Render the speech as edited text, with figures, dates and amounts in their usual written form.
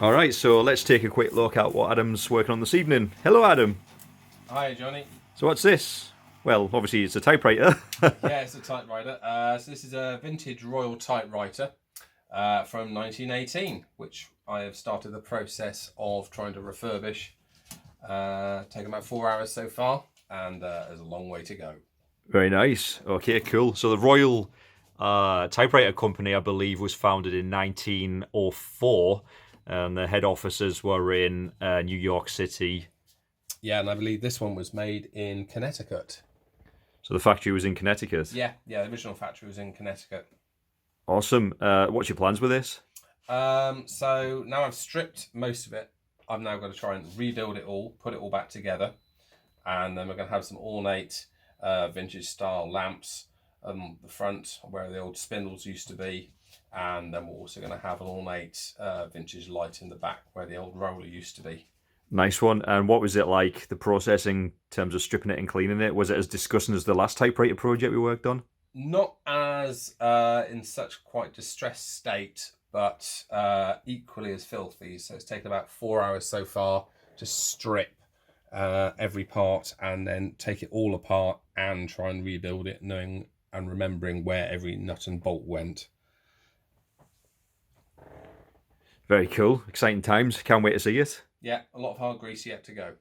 All right, so let's take a quick look at what Adam's working on this evening. Hello, Adam. Hi, Johnny. So what's this? Well, obviously it's a typewriter. Yeah, it's a typewriter. So this is a vintage Royal Typewriter from 1918, which I have started the process of trying to refurbish. Taken about 4 hours so far, and there's a long way to go. Very nice. Okay, cool. So the Royal Typewriter Company, I believe, was founded in 1904, and the head offices were in New York City. Yeah, and I believe this one was made in Connecticut. So the factory was in Connecticut. Yeah, the original factory was in Connecticut. Awesome. What's your plans with this? So now I've stripped most of it. I'm now going to try and rebuild it all, put it all back together, and then we're going to have some ornate vintage style lamps on the front where the old spindles used to be, and then we're also going to have an ornate vintage light in the back where the old roller used to be. Nice one. And what was it like, the processing in terms of stripping it and cleaning it? Was it as disgusting as the last typewriter project we worked on? Not as in such quite distressed state, but equally as filthy. So it's taken about 4 hours so far to strip every part and then take it all apart and try and rebuild it, knowing and remembering where every nut and bolt went. Very cool. Exciting times. Can't wait to see it. Yeah, a lot of hard grease yet to go.